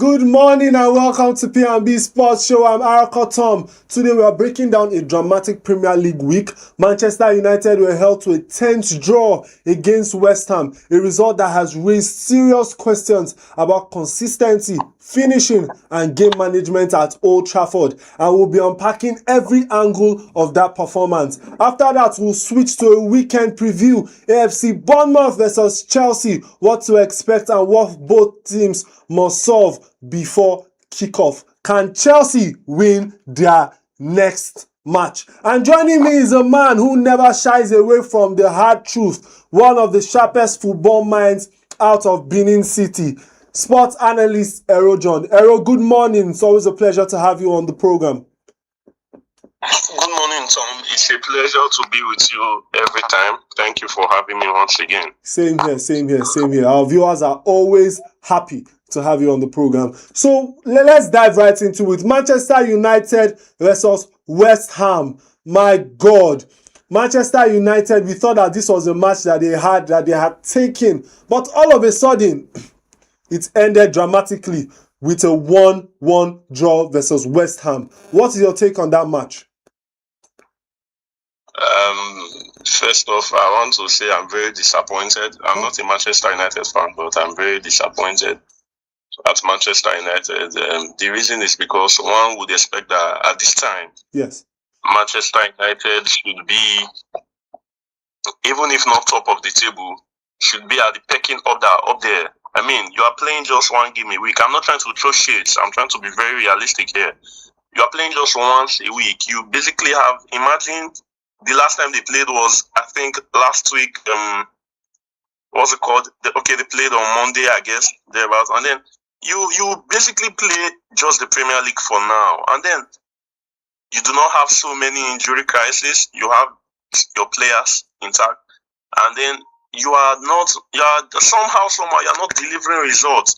Good morning and welcome to P&B Sports Show. I'm Araka Tom. Today we are breaking down a dramatic Premier League week. Manchester United were held to a tense draw against West Ham, a result that has raised serious questions about consistency, finishing and game management at Old Trafford, and we'll be unpacking every angle of that performance. After that, we'll switch to a weekend preview. AFC Bournemouth versus Chelsea, what to expect and what both teams must solve before kickoff. Can Chelsea win their next match? And joining me is a man who never shies away from the hard truth, one of the sharpest football minds out of Benin City, sports analyst Ero John. Ero, good morning. It's always a pleasure to have you on the program. Good morning, Tom. It's a pleasure to be with you every time. Thank you for having me once again. Same here. Our viewers are always happy to have you on the program. So let's dive right into it. Manchester United versus West Ham. My God. Manchester United, we thought that this was a match that they had taken. But all of a sudden, it ended dramatically with a 1-1 draw versus West Ham. What is your take on that match? First off, I want to say I'm very disappointed. I'm not a Manchester United fan, but I'm very disappointed at Manchester United. The reason is because one would expect that at this time, yes, Manchester United should be, even if not top of the table, should be at the pecking order up there. I mean, you are playing just one game a week. I'm not trying to throw shades. I'm trying to be very realistic here. You are playing just once a week. You basically have, imagine the last time they played was, I think, last week. What's it called? They played on Monday, I guess, thereabouts. And then you basically play just the Premier League for now. And then you do not have so many injury crises. You have your players intact. And then you are somehow you're not delivering results.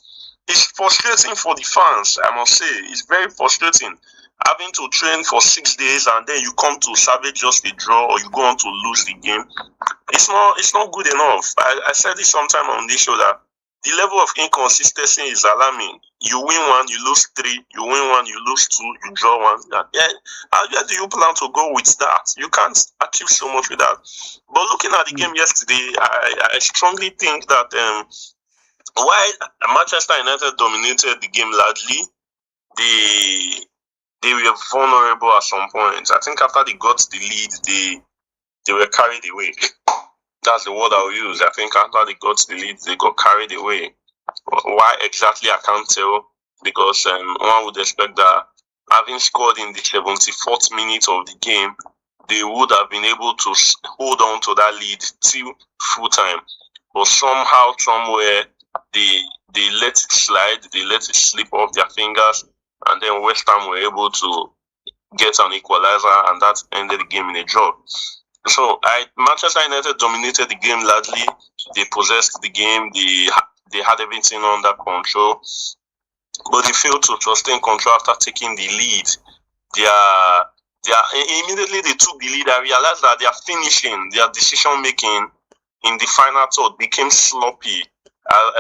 It's frustrating for the fans, I must say. It's very frustrating. Having to train for 6 days and then you come to salvage just a draw or you go on to lose the game. It's not good enough. I said it sometime on this show that the level of inconsistency is alarming. You win one, you lose three. You win one, you lose two. You draw one. How do you plan to go with that? You can't achieve so much with that. But looking at the game yesterday, I strongly think that while Manchester United dominated the game largely, they were vulnerable at some point. I think after they got the lead, they were carried away. That's the word I'll use. I think after they got the lead, they got carried away. Why exactly, I can't tell. Because one would expect that having scored in the 74th minute of the game, they would have been able to hold on to that lead till full time. But somehow, somewhere, they let it slide. They let it slip off their fingers. And then West Ham were able to get an equalizer, and that ended the game in a draw. So Manchester United dominated the game largely. They possessed the game. They had everything under control, but they failed to sustain control after taking the lead. Immediately they took the lead. I realized that their finishing, their decision making in the final third became sloppy.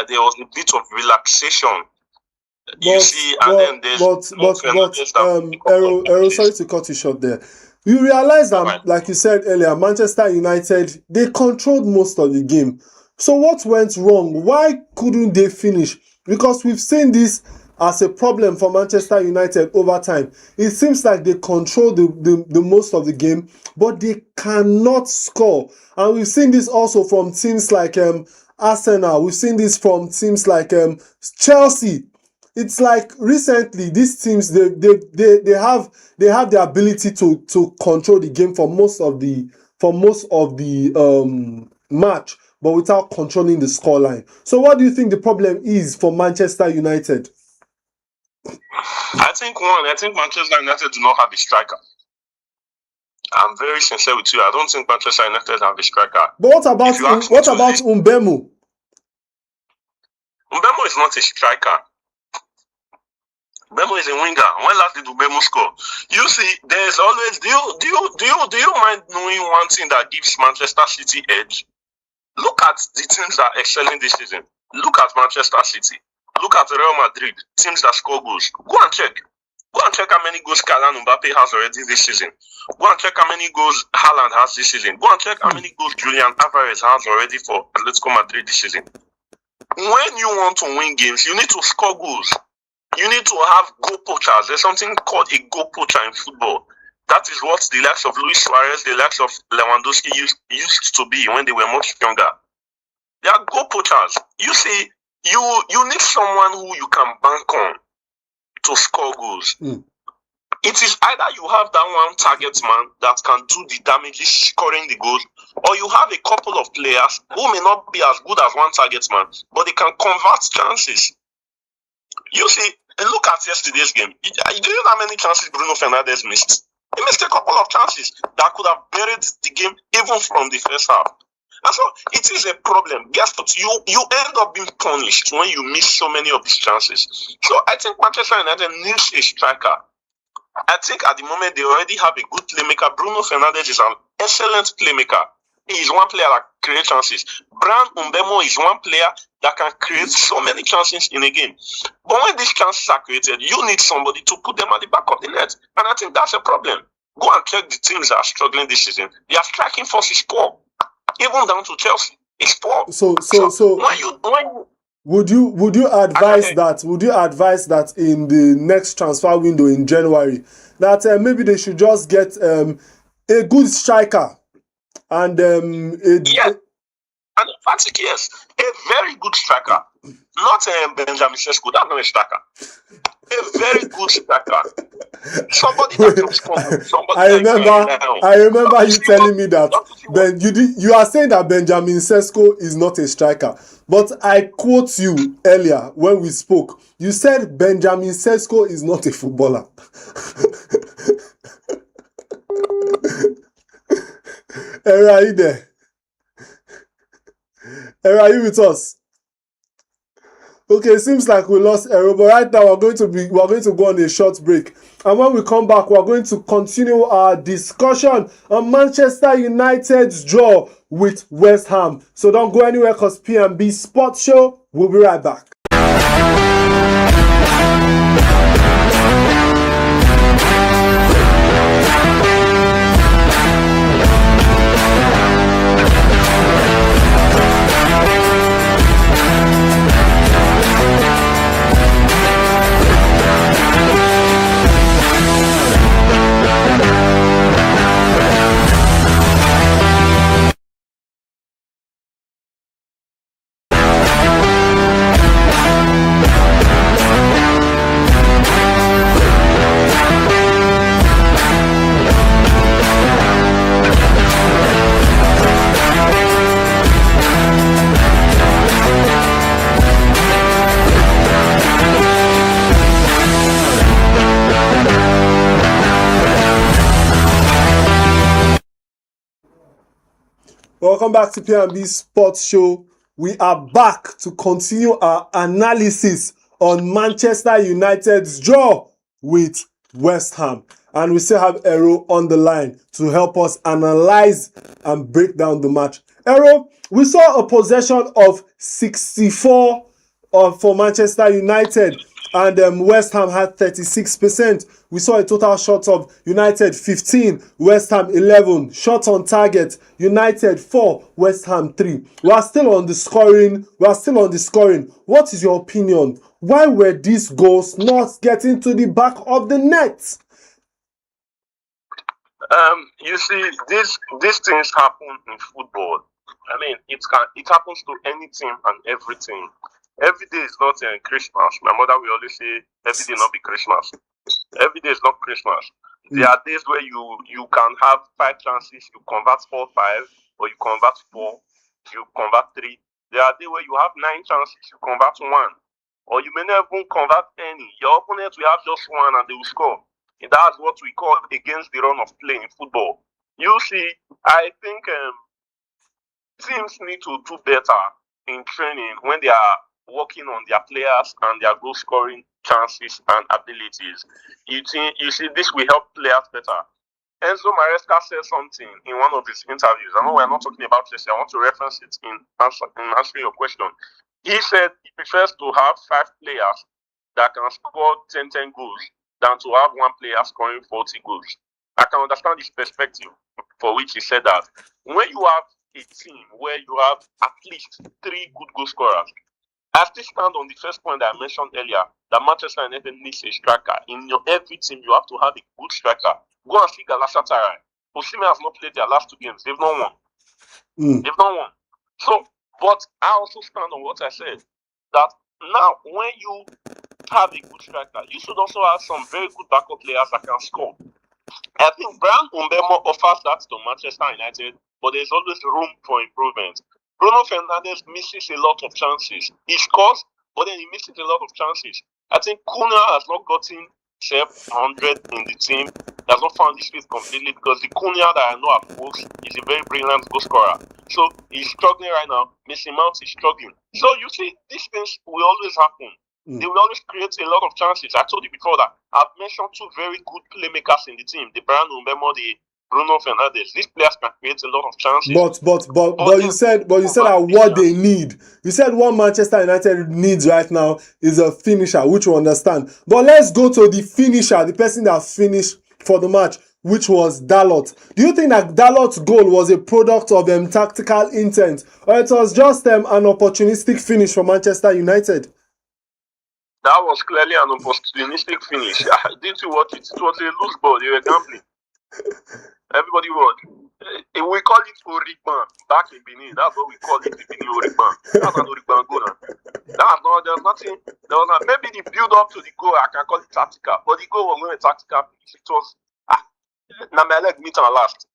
There was a bit of relaxation. Ero, sorry to cut you short there. You realize that, like you said earlier, Manchester United, they controlled most of the game. So what went wrong? Why couldn't they finish? Because we've seen this as a problem for Manchester United over time. It seems like they control the most of the game, but they cannot score. And we've seen this also from teams like Arsenal. We've seen this from teams like Chelsea. It's like recently these teams they have the ability to control the game for most of the match, but without controlling the scoreline. So what do you think the problem is for Manchester United? I think Manchester United do not have a striker. I'm very sincere with you. I don't think Manchester United have a striker. But what about Mbeumo? Mbeumo is not a striker. Mbeumo is a winger. When last did Mbeumo score? You see, there's always. Do you mind knowing one thing that gives Manchester City edge? Look at the teams that are excelling this season. Look at Manchester City. Look at Real Madrid, teams that score goals. Go and check. Go and check how many goals Kylian Mbappe has already this season. Go and check how many goals Haaland has this season. Go and check how many goals Julian Alvarez has already for Atletico Madrid this season. When you want to win games, you need to score goals. You need to have goal poachers. There's something called a goal poacher in football. That is what the likes of Luis Suarez, the likes of Lewandowski used to be when they were much younger. They are goal poachers. You see, you need someone who you can bank on to score goals. It is either you have that one target man that can do the damage, scoring the goals, or you have a couple of players who may not be as good as one target man, but they can convert chances. You see, look at yesterday's game. Do you know how many chances Bruno Fernandes missed? He missed a couple of chances that could have buried the game even from the first half. And so it is a problem. Guess what? You end up being punished when you miss so many of these chances. So I think Manchester United needs a striker. I think at the moment they already have a good playmaker. Bruno Fernandes is an excellent playmaker. He is one player that creates chances. Brand Mbeumo is one player that can create so many chances in a game. But when these chances are created, you need somebody to put them at the back of the net. And I think that's a problem. Go and check the teams that are struggling this season. Their striking force is poor. Even down to Chelsea, it's poor. So would you advise that in the next transfer window in January that maybe they should just get a good striker and an emphatic yes, a very good striker, not Benjamin Sesko. That's not a striker. A very good striker. Somebody that can score. I remember you telling me that you are saying that Benjamin Sesko is not a striker. But I quote you earlier when we spoke. You said Benjamin Sesko is not a footballer. Era, are you there? Era, are you with us? Okay, seems like we lost Ero, but right now we're going to go on a short break. And when we come back, we're going to continue our discussion on Manchester United's draw with West Ham. So don't go anywhere because P&B Sports Show. We'll be right back. Welcome back to P&B Sports Show. We are back to continue our analysis on Manchester United's draw with West Ham. And we still have Ero on the line to help us analyze and break down the match. Ero, we saw a possession of 64 for Manchester United. And West Ham had 36%. We saw a total shots of United 15, West Ham 11. Shots on target, United 4, West Ham 3. We are still on the scoring. What is your opinion? Why were these goals not getting to the back of the net? You see, these things happen in football. I mean, it happens to any team and every team. Every day is not Christmas. My mother will always say, every day not be Christmas. Every day is not Christmas. There are days where you can have 5 chances, you convert 4, 5, or you convert 4, you convert 3. There are days where you have 9 chances, you convert 1, or you may not even convert any. Your opponent will have just 1 and they will score. And that's what we call against the run of play in football. You see, I think teams need to do better in training when they are working on their players and their goal scoring chances and abilities. You see, this will help players better. Enzo Maresca said something in one of his interviews. I know we're not talking about Chelsea. I want to reference it in answering your question. He said he prefers to have 5 players that can score 10 goals than to have one player scoring 40 goals. I can understand his perspective for which he said that. When you have a team where you have at least 3 good goal scorers, I still stand on the first point that I mentioned earlier, that Manchester United needs a striker. In your every team, you have to have a good striker. Go and see Galatasaray. Osimhen has not played their last 2 games. They've not won. They've not won. So, but I also stand on what I said, that now when you have a good striker, you should also have some very good backup players that can score. I think Brian Mbeumo offers that to Manchester United, but there's always room for improvement. Bruno Fernandes misses a lot of chances. He scores, but then he misses a lot of chances. I think Cunha has not gotten 100 in the team. He has not found his feet completely, because the Cunha that I know at Wolves is a very brilliant goal scorer. So he's struggling right now. Mason Mount is struggling. So you see, these things will always happen. They will always create a lot of chances. I told you before that I've mentioned 2 very good playmakers in the team, the Brian Mbeumo, the Bruno Fernandes. These players can create a lot of chances. But you said that what they need. You said what Manchester United needs right now is a finisher, which we understand. But let's go to the finisher, the person that finished for the match, which was Dalot. Do you think that Dalot's goal was a product of tactical intent, or it was just an opportunistic finish for Manchester United? That was clearly an opportunistic finish. Didn't you watch it? It was a loose ball. They were gambling. Everybody was. We call it Origban back in Benin. That's what we call it in Benin, Origban. That's an Origban goal. There's nothing. Maybe the build up to the goal, I can call it tactical. But the goal was not a tactical finish. It was Namelec meet and last.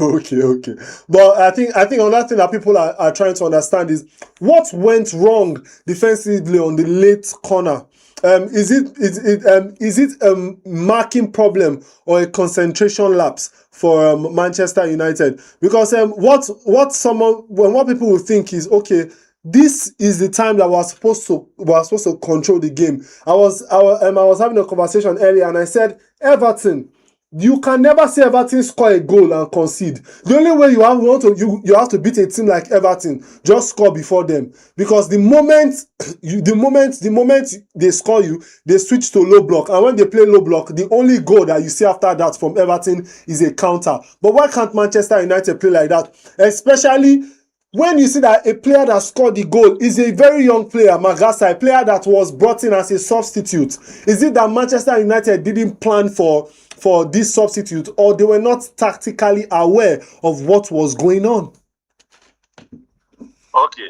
Okay. But I think another thing that people are trying to understand is what went wrong defensively on the late corner. Is it a marking problem or a concentration lapse for Manchester United? Because what people will think is, okay, this is the time that we're supposed to control the game. I was having a conversation earlier, and I said, Everton, you can never see Everton score a goal and concede. The only way you have to beat a team like Everton, just score before them. Because the moment they score you, they switch to low block. And when they play low block, the only goal that you see after that from Everton is a counter. But why can't Manchester United play like that? Especially when you see that a player that scored the goal is a very young player, Magasa, a player that was brought in as a substitute. Is it that Manchester United didn't plan for this substitute, or they were not tactically aware of what was going on? Okay,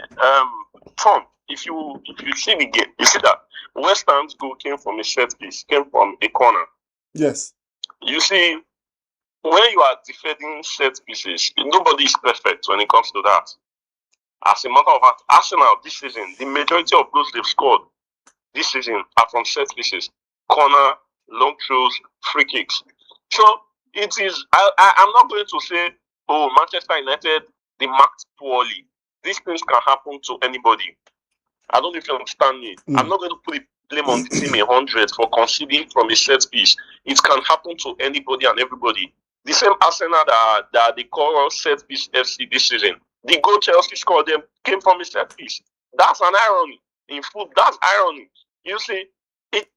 Tom, if you see the game, you see that West Ham's goal came from a set piece, came from a corner. Yes. You see, when you are defending set pieces, nobody is perfect when it comes to that. As a matter of fact, Arsenal this season, the majority of goals they've scored this season are from set pieces, corner, long throws, free kicks. So it is. I'm not going to say, oh, Manchester United, they marked poorly. These things can happen to anybody. I don't know if you understand me. I'm not going to put the blame on the team 100 for conceding from a set piece. It can happen to anybody and everybody. The same Arsenal that they call set piece FC this season. The goal Chelsea scored them came from a set piece. That's an irony. In football, that's irony. You see,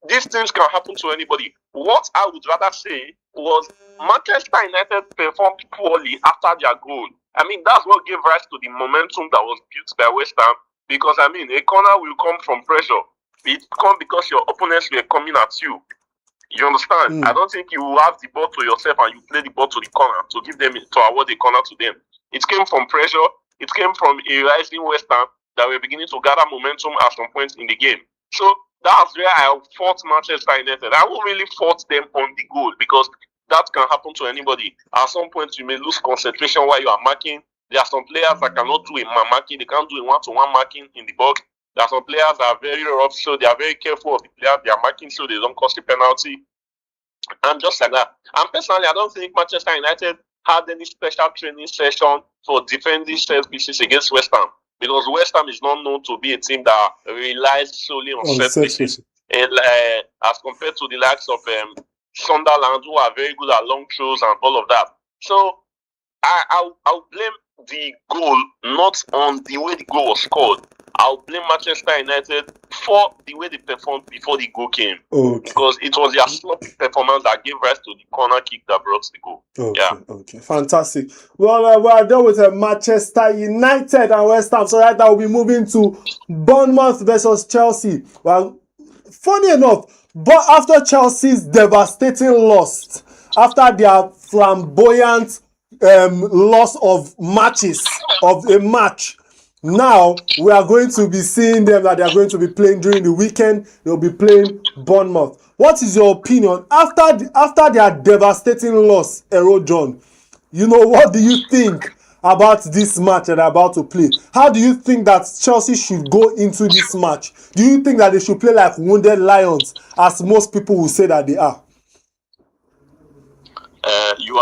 these things can happen to anybody. What I would rather say was Manchester United performed poorly after their goal. I mean, that's what gave rise to the momentum that was built by West Ham. Because, I mean, a corner will come from pressure. It comes because your opponents were coming at you. You understand? I don't think you will have the ball to yourself and you play the ball to the corner to award the corner to them. It came from pressure. It came from a rising West Ham that were beginning to gather momentum at some point in the game. So that's where I fought Manchester United. I won't really fault them on the goal because that can happen to anybody. At some point, you may lose concentration while you are marking. There are some players that cannot do a man marking. They can't do a one-to-one marking in the box. There are some players that are very rough, so they are very careful of the player they are marking so they don't cost a penalty. And just like that. And personally, I don't think Manchester United had any special training session for defending set pieces against West Ham. Because West Ham is not known to be a team that relies solely on set pieces. And, as compared to the likes of Sunderland, who are very good at long throws and all of that. So I'll blame the goal not on the way the goal was scored, I'll blame Manchester United for the way they performed before the goal came. Okay. Because it was their sloppy performance that gave rise to the corner kick that brought the goal. Okay, Yeah. okay, fantastic. Well, we're done with Manchester United and West Ham. So right now we'll be moving to Bournemouth versus Chelsea. Well, funny enough, but after Chelsea's devastating loss, after their flamboyant loss of a match, now we are going to be seeing them that they are going to be playing during the weekend. They'll be playing Bournemouth. What is your opinion after their devastating loss, Ero John? You know, what do you think about this match that they're about to play? How do you think that Chelsea should go into this match? Do you think that they should play like wounded lions, as most people will say that they are? You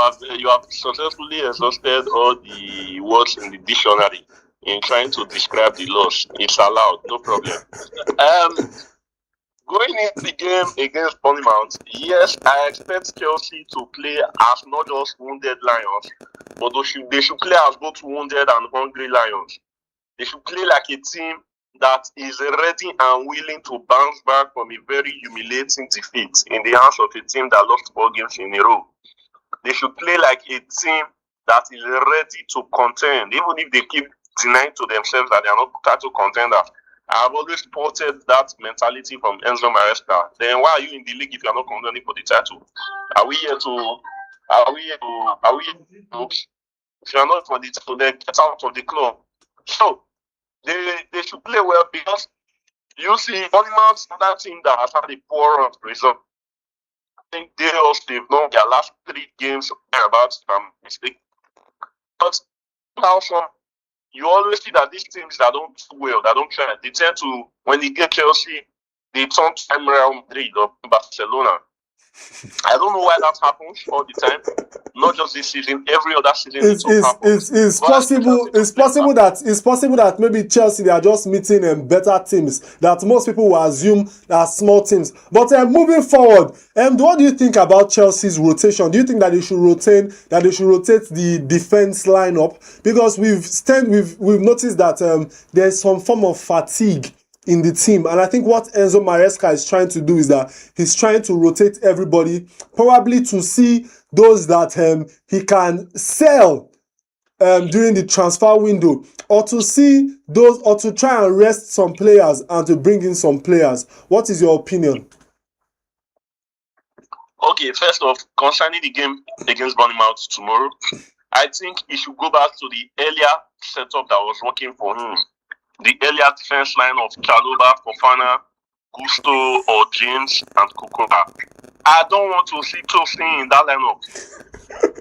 have successfully exhausted all the words in the dictionary in trying to describe the loss. It's allowed, no problem. Going into the game against Bournemouth, yes, I expect Chelsea to play as not just wounded lions, but they should play as both wounded and hungry lions. They should play like a team that is ready and willing to bounce back from a very humiliating defeat in the hands of a team that lost 4 games in a row. They should play like a team that is ready to contend, even if they keep denying to themselves that they are not title contenders. I've always supported that mentality from Enzo Maresca. Then why are you in the league if you are not contending for the title? Are we here to if you are not for the title, then get out of the club. So they should play well, because you see Bournemouth, that team that has had a poor run result. I think they've won their last 3 games about mistake. But also, you always see that these teams that don't do well, that don't try, they tend to, when they get Chelsea, they turn to Real Madrid or Barcelona. I don't know why that happens all the time. Not just this season, every other season it's possible that maybe Chelsea, they are just meeting better teams that most people will assume are small teams. But moving forward, what do you think about Chelsea's rotation? Do you think that they should rotate the defense lineup? Because we've noticed that there's some form of fatigue in the team, and I think what Enzo Maresca is trying to do is that he's trying to rotate everybody, probably to see those that he can sell during the transfer window, or to see those, or to try and rest some players and to bring in some players. What is your opinion? Okay, first off, concerning the game against Bournemouth tomorrow, I think he should go back to the earlier setup that was working for him. The earlier defense line of Chalobah, Fofana, Gusto, or James, and Kukola. I don't want to see Tosin in that lineup.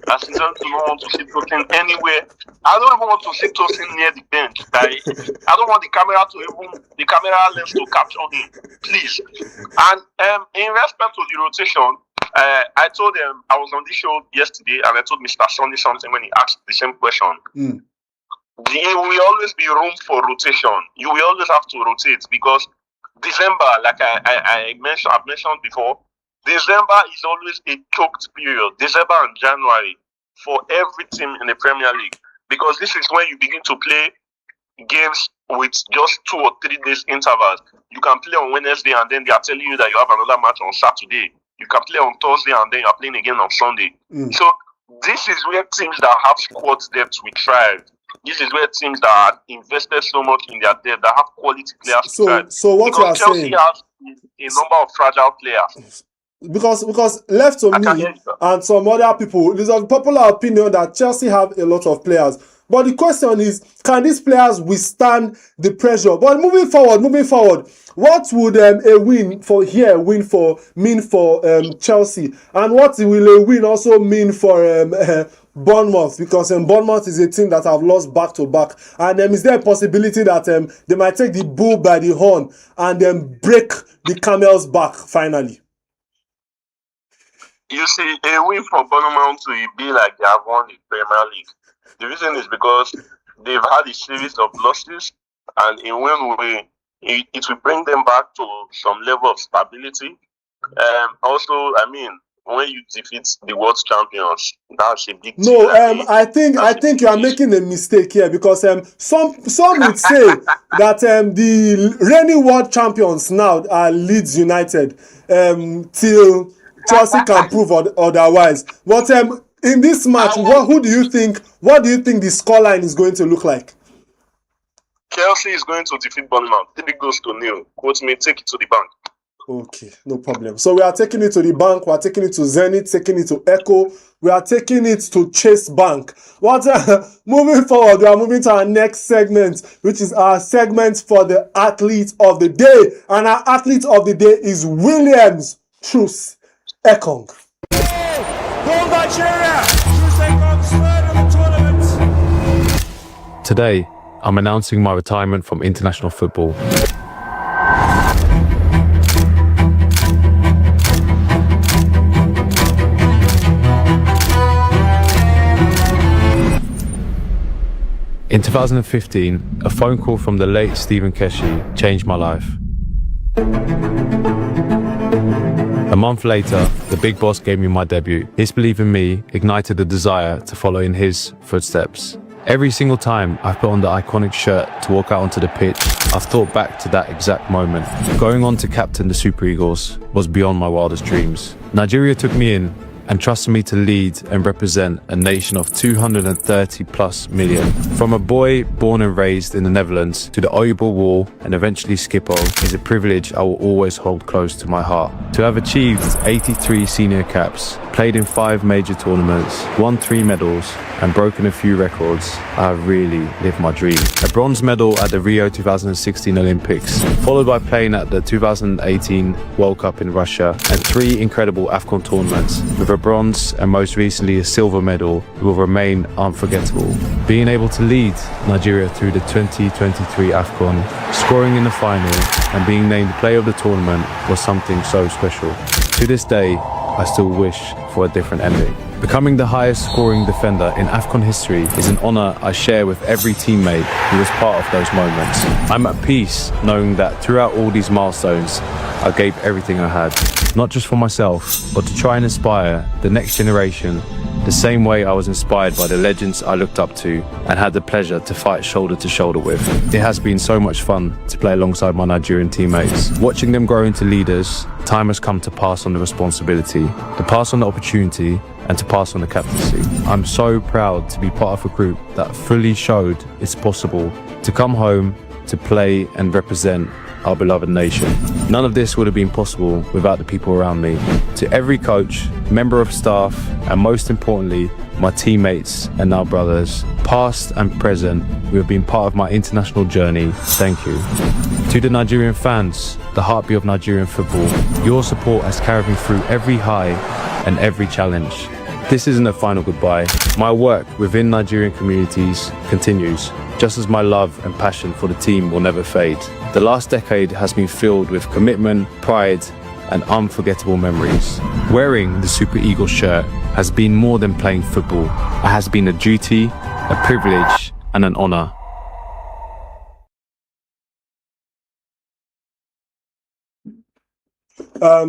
I sincerely do not want to see Tosin anywhere. I don't even want to see Tosin near the bench. I don't want the camera lens to capture him, please. And in respect to the rotation, I told them, I was on this show yesterday, and I told Mr. Sonny something when he asked the same question. There will always be room for rotation. You will always have to rotate, because December, like I've mentioned before, December is always a choked period. December and January for every team in the Premier League, because this is when you begin to play games with just 2 or 3 days intervals. You can play on Wednesday and then they are telling you that you have another match on Saturday. You can play on Thursday and then you are playing again on Sunday. So this is where teams that have squad depth will thrive. This is where teams that are invested so much in their depth, that have quality players. So what you are Chelsea saying, has a number of fragile players. Because left to me and some other people, there's a popular opinion that Chelsea have a lot of players. But the question is, can these players withstand the pressure? But moving forward, what would a win mean for Chelsea, and what will a win also mean for Bournemouth? Because Bournemouth is a team that have lost back to back, and is there a possibility that they might take the bull by the horn and then break the camel's back finally? You see, a win for Bournemouth will be like they have won the Premier League. The reason is because they've had a series of losses, and in one way, it will bring them back to some level of stability. Also, I mean, when you defeat the world champions, that's a big No, deal. I think you are making a mistake here, because some would say that the reigning world champions now are Leeds United, till Chelsea can prove otherwise. But in this match, what do you think the scoreline is going to look like? Chelsea is going to defeat Bournemouth. 3 goals to 0. Quote me, take it to the bank. Okay, no problem. So we are taking it to the bank, we are taking it to Zenith, taking it to Echo, we are taking it to Chase Bank. Moving forward, we are moving to our next segment, which is our segment for the athlete of the day. And our athlete of the day is Williams Truce Ekong. Go Nigeria! Truce Ekong's third of the tournament. Today, I'm announcing my retirement from international football. In 2015, a phone call from the late Stephen Keshi changed my life. A month later, the big boss gave me my debut. His belief in me ignited the desire to follow in his footsteps. Every single time I've put on the iconic shirt to walk out onto the pitch, I've thought back to that exact moment. Going on to captain the Super Eagles was beyond my wildest dreams. Nigeria took me in and trusted me to lead and represent a nation of 230 plus million. From a boy born and raised in the Netherlands to the Oyibo Wall and eventually Schiphol is a privilege I will always hold close to my heart. To have achieved 83 senior caps, played in 5 major tournaments, won 3 medals and broken a few records, I have really lived my dream. A bronze medal at the Rio 2016 Olympics, followed by playing at the 2018 World Cup in Russia and 3 incredible AFCON tournaments with a bronze and most recently a silver medal will remain unforgettable. Being able to lead Nigeria through the 2023 AFCON, scoring in the final and being named player of the tournament was something so special. To this day, I still wish for a different ending. Becoming the highest scoring defender in AFCON history is an honour I share with every teammate who was part of those moments. I'm at peace knowing that throughout all these milestones, I gave everything I had, not just for myself, but to try and inspire the next generation the same way I was inspired by the legends I looked up to and had the pleasure to fight shoulder to shoulder with. It has been so much fun to play alongside my Nigerian teammates. Watching them grow into leaders, time has come to pass on the responsibility, to pass on the opportunity, and to pass on the captaincy. I'm so proud to be part of a group that fully showed it's possible to come home, to play and represent our beloved nation. None of this would have been possible without the people around me. To every coach, member of staff, and most importantly, my teammates and now brothers, past and present, who have been part of my international journey, thank you. To the Nigerian fans, the heartbeat of Nigerian football, your support has carried me through every high and every challenge. This isn't a final goodbye. My work within Nigerian communities continues, just as my love and passion for the team will never fade. The last decade has been filled with commitment, pride, and unforgettable memories. Wearing the Super Eagles shirt has been more than playing football. It has been a duty, a privilege, and an honour.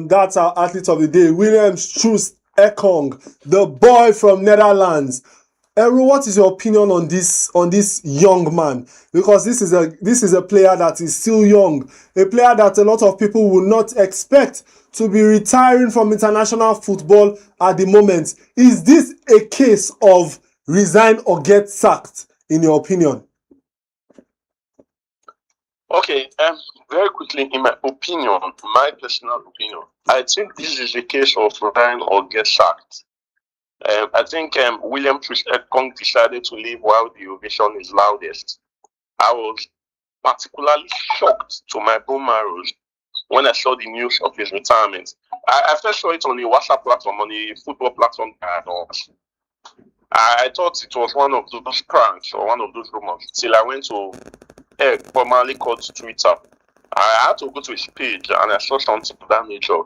That's our athlete of the day, Williams Truce Ekong, the boy from Netherlands. Eru, what is your opinion on this young man? Because this is a player that is still young, a player that a lot of people will not expect to be retiring from international football at the moment. Is this a case of resign or get sacked, in your opinion? Okay, very quickly, in my opinion, my personal opinion, I think this is a case of resign or get sacked. I think William Truce Ekong decided to leave while the ovation is loudest. I was particularly shocked to my bone marrows when I saw the news of his retirement. I first saw it on a WhatsApp platform, on a football platform. I thought it was one of those pranks or one of those rumors till I went to formerly called Twitter. I had to go to his page and I saw something of that nature.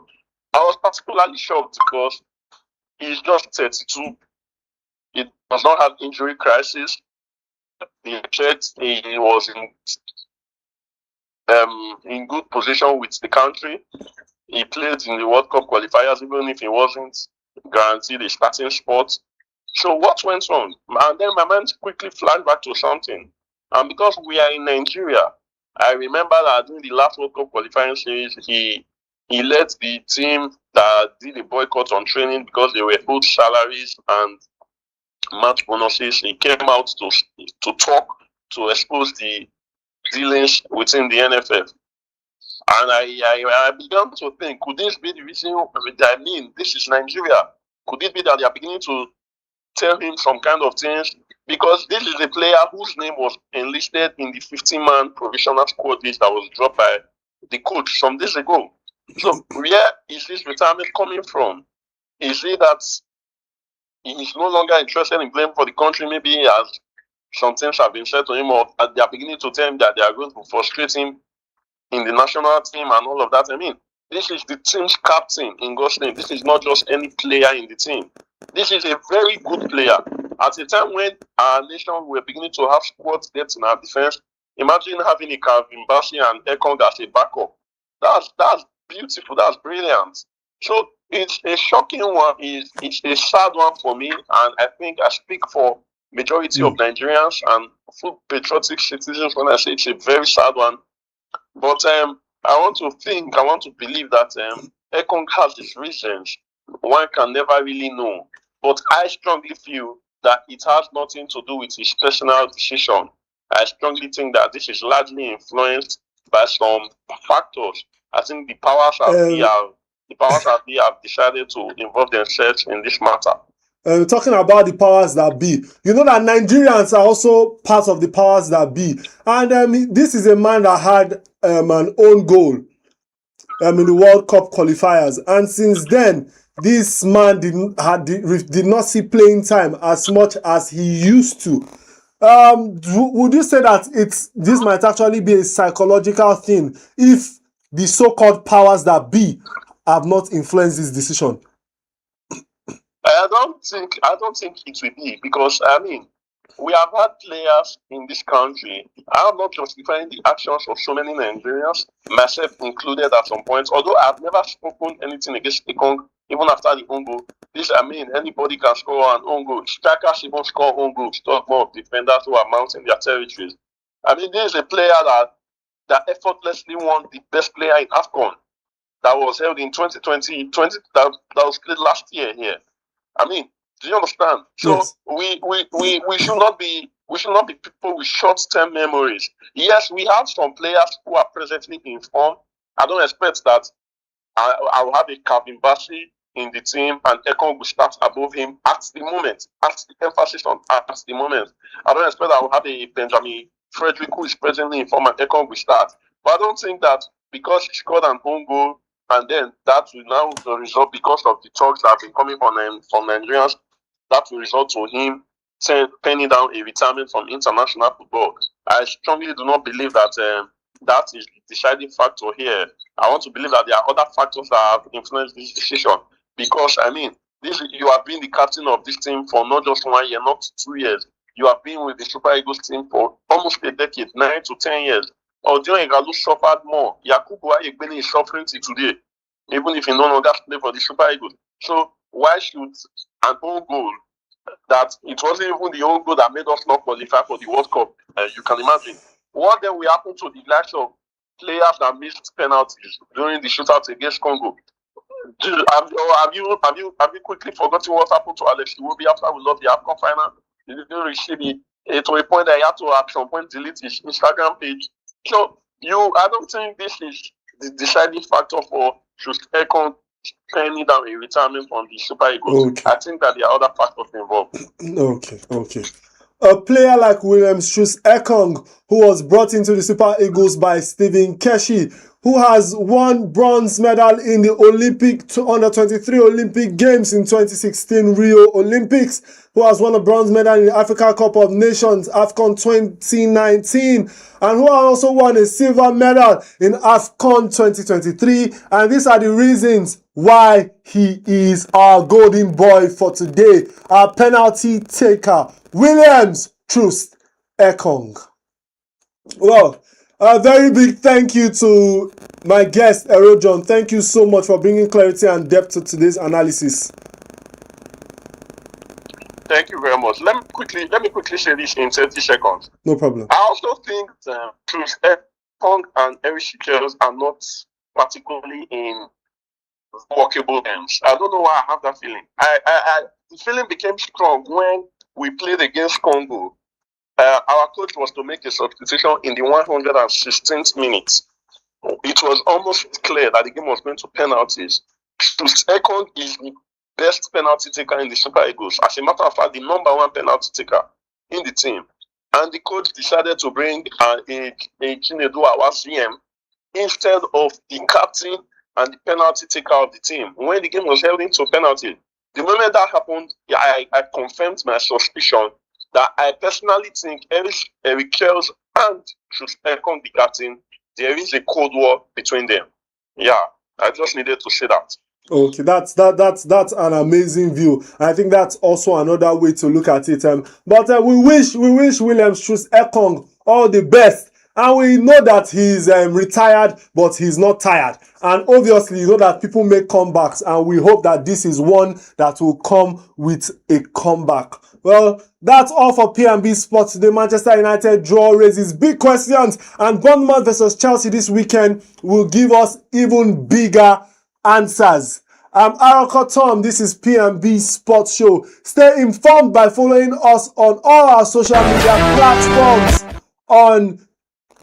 I was particularly shocked because he's just 32. He does not have injury crisis. He was in good position with the country. He played in the World Cup qualifiers, even if he wasn't guaranteed a starting spot. So what went wrong? And then my mind quickly flashed back to something. And because we are in Nigeria, I remember that during the last World Cup qualifying series, he led the team that did a boycott on training because they were owed salaries and match bonuses. He came out to talk, to expose the dealings within the NFF. And I began to think, could this be the reason? I mean, this is Nigeria. Could it be that they are beginning to tell him some kind of things? Because this is a player whose name was enlisted in the 15-man provisional squad list that was dropped by the coach some days ago. So where is this retirement coming from? Is it that he is no longer interested in playing for the country? Maybe as some things have been said to him, or they are beginning to tell him that they are going to frustrate him in the national team and all of that. I mean, this is the team's captain in God's name. This is not just any player in the team. This is a very good player. At a time when our nation were beginning to have squad depth in our defense, imagine having a Calvin Bassey and Ekong as a backup. That's beautiful. That's brilliant. So it's a shocking one. It's a sad one for me, and I think I speak for majority of Nigerians and full patriotic citizens when I say it's a very sad one. But I want to believe that Ekong has his reasons. One can never really know. But I strongly feel that it has nothing to do with his personal decision. I strongly think that this is largely influenced by some factors. I think the powers that be have decided to involve themselves in this matter. Talking about the powers that be, you know that Nigerians are also part of the powers that be, and this is a man that had an own goal in the World Cup qualifiers, and since then this man did not see playing time as much as he used to. Would you say that this might actually be a psychological thing if the so-called powers that be have not influenced this decision? I don't think it will be, because I mean, we have had players in this country. I am not justifying the actions of so many Nigerians, myself included at some point. Although I've never spoken anything against Ekong, even after the own goal. Anybody can score an own goal. Strikers even score own goals. Talk more of defenders who are mounting their territories. I mean, this is a player that effortlessly won the best player in AFCON that was held in 2020, that was played last year here. I mean, do you understand? So yes. we should not be people with short-term memories. Yes, we have some players who are presently in form. I don't expect that I will have a Calvin Bassey in the team and Ekong will start above him at the moment. At the emphasis on at the moment. I don't expect I will have a Benjamin Frederick who is presently in form and Ekong will start. But I don't think that because he scored an own goal and then that will now the result, because of the talks that have been coming from Nigerians, that will result to him penning down a retirement from international football. I strongly do not believe that that is the deciding factor here. I want to believe that there are other factors that have influenced this decision. Because, I mean, you have been the captain of this team for not just 1 year, not 2 years. You have been with the Super Eagles team for almost a decade, 9 to 10 years. Odion Igalo suffered more. Yakubu Ayegbeni is suffering till today, even if he no longer plays for the Super Eagles. So why should an own goal, that it wasn't even the own goal that made us not qualify for the World Cup, you can imagine. What then will happen to the likes of players that missed penalties during the shootout against Congo? Have you quickly forgotten what happened to Alex Iwobi after we lost the AFCON final? He didn't receive it to a point that he had to at some point delete his Instagram page. So I don't think this is the deciding factor for should Ekong penning down a retirement from the Super Eagles. Okay. I think that there are other factors involved. Okay. A player like Williams Ekong, who was brought into the Super Eagles by Stephen Keshi, who has won bronze medal in the under-23 Olympic Games in 2016 Rio Olympics, who has won a bronze medal in the Africa Cup of Nations AFCON 2019, and who has also won a silver medal in AFCON 2023. And these are the reasons why he is our golden boy for today, our penalty taker, Williams Ekong. Well, a very big thank you to my guest, Erojon. Thank you so much for bringing clarity and depth to today's analysis. Thank you very much. Let me quickly say this in 30 seconds. No problem. I also think Truth Ekong and Eric Shikels are not particularly in workable games. I don't know why I have that feeling. The feeling became strong when we played against Congo. Our coach was to make a substitution in the 116th minute. It was almost clear that the game was going to penalties. Truth Ekong is the best penalty taker in the Super Eagles. As a matter of fact, the number one penalty taker in the team. And the coach decided to bring a Chinedu Awasiem instead of the captain and the penalty taker of the team. When the game was held into penalty, the moment that happened, I confirmed my suspicion that I personally think Eric Kells and Truth Ekong, the captain, there is a cold war between them. Yeah, I just needed to say that. Okay, that's an amazing view. I think that's also another way to look at it. But we wish Williams Truth Ekong all the best. And we know that he's retired, but he's not tired. And obviously, you know that people make comebacks, and we hope that this is one that will come with a comeback. Well, that's all for P&B Sports today. Manchester United draw raises big questions, and Bournemouth versus Chelsea this weekend will give us even bigger answers. I'm Arako Tom. This is P&B Sports Show. Stay informed by following us on all our social media platforms on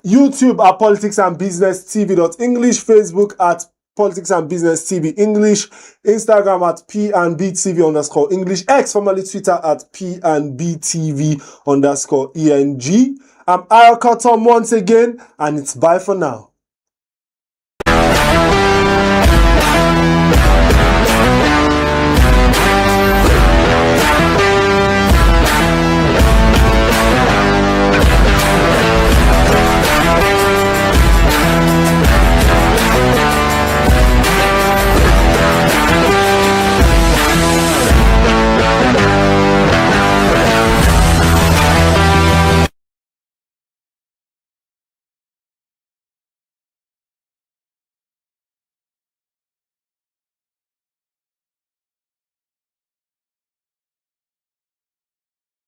YouTube at Politics and Business TV.English, Facebook at Politics and Business TV English, Instagram at P&B TV_English, X formerly Twitter at P&B TV_ENG. I'm Arako Tom once again, and it's bye for now.